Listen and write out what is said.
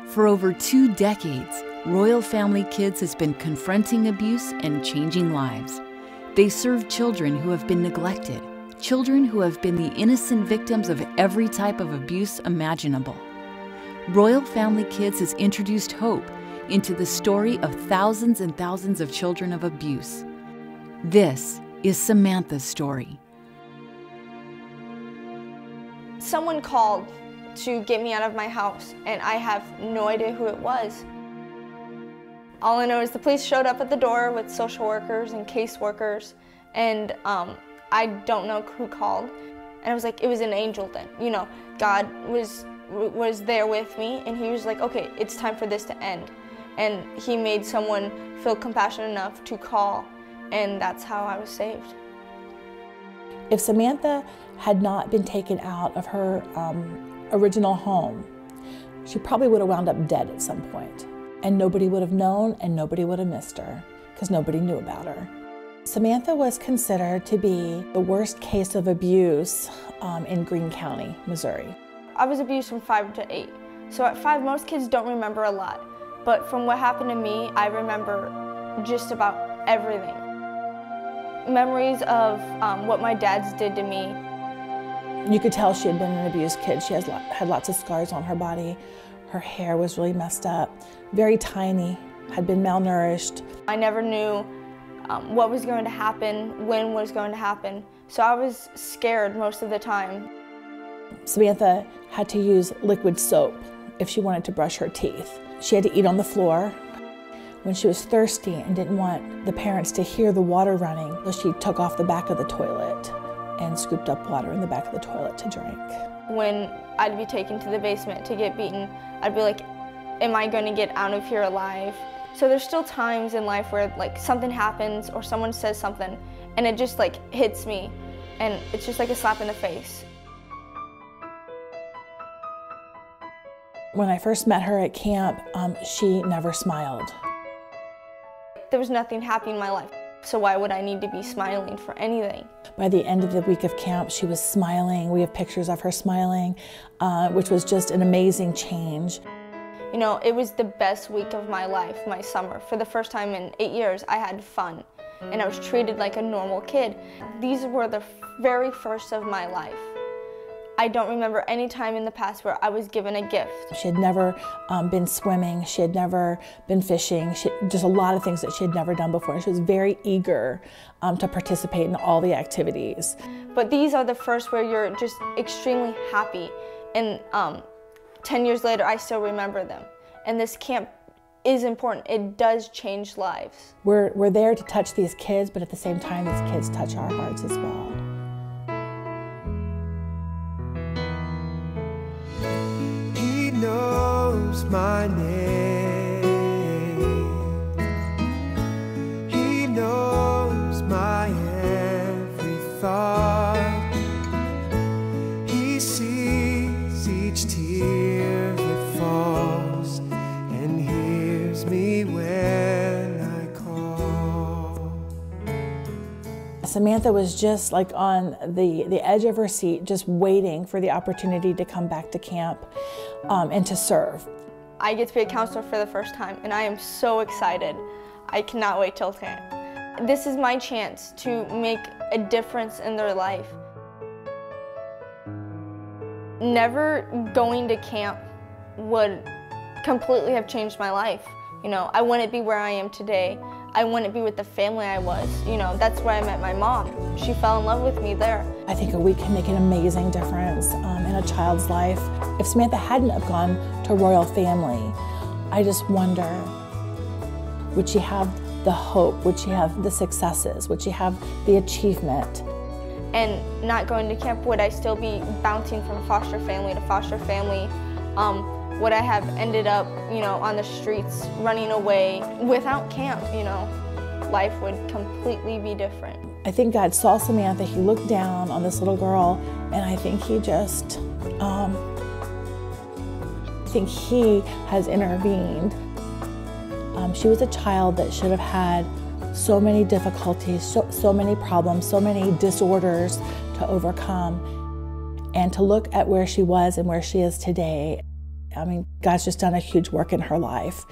For over 2 decades, Royal Family Kids has been confronting abuse and changing lives. They serve children who have been neglected, children who have been the innocent victims of every type of abuse imaginable. Royal Family Kids has introduced hope into the story of thousands and thousands of children of abuse. This is Samantha's story. Someone called to get me out of my house, and I have no idea who it was. All I know is the police showed up at the door with social workers and caseworkers, and I don't know who called. And I was like, it was an angel then. You know, God was there with me, and he was like, okay, it's time for this to end. And he made someone feel compassionate enough to call, and that's how I was saved. If Samantha had not been taken out of her original home, she probably would have wound up dead at some point. And nobody would have known, and nobody would have missed her, because nobody knew about her. Samantha was considered to be the worst case of abuse in Greene County, Missouri. I was abused from 5 to 8. So at 5, most kids don't remember a lot. But from what happened to me, I remember just about everything. Memories of what my dad's did to me. You could tell she had been an abused kid. She had lots of scars on her body. Her hair was really messed up, very tiny, had been malnourished. I never knew what was going to happen, when was going to happen. So I was scared most of the time. Samantha had to use liquid soap if she wanted to brush her teeth. She had to eat on the floor. When she was thirsty and didn't want the parents to hear the water running, so she took off the back of the toilet and scooped up water in the back of the toilet to drink. When I'd be taken to the basement to get beaten, I'd be like, am I going to get out of here alive? So there's still times in life where like something happens or someone says something and it just like hits me, and it's just like a slap in the face. When I first met her at camp, she never smiled. There was nothing happy in my life, so why would I need to be smiling for anything? By the end of the week of camp, she was smiling. We have pictures of her smiling, which was just an amazing change. You know, it was the best week of my life, my summer. For the first time in 8 years, I had fun, and I was treated like a normal kid. These were the very first of my life. I don't remember any time in the past where I was given a gift. She had never been swimming, she had never been fishing, just a lot of things that she had never done before. She was very eager to participate in all the activities. But these are the first where you're just extremely happy, and 10 years later I still remember them. And this camp is important. It does change lives. We're there to touch these kids, but at the same time these kids touch our hearts as well. He knows my name. He knows my every thought. He sees each tear that falls and hears me when I call. Samantha was just like on the edge of her seat, just waiting for the opportunity to come back to camp and to serve. I get to be a counselor for the first time, and I am so excited. I cannot wait till camp. This is my chance to make a difference in their life. Never going to camp would completely have changed my life. You know, I wouldn't be where I am today. I wouldn't be with the family I was. You know, that's where I met my mom. She fell in love with me there. I think a week can make an amazing difference in a child's life. If Samantha hadn't have gone to Royal Family, I just wonder, would she have the hope? Would she have the successes? Would she have the achievement? And not going to camp, would I still be bouncing from foster family to foster family? Would I have ended up, you know, on the streets, running away? Without camp, you know, life would completely be different. I think God saw Samantha, he looked down on this little girl, and I think he just, I think he has intervened. She was a child that should have had so many difficulties, so many problems, so many disorders to overcome. And to look at where she was and where she is today, I mean, God's just done a huge work in her life.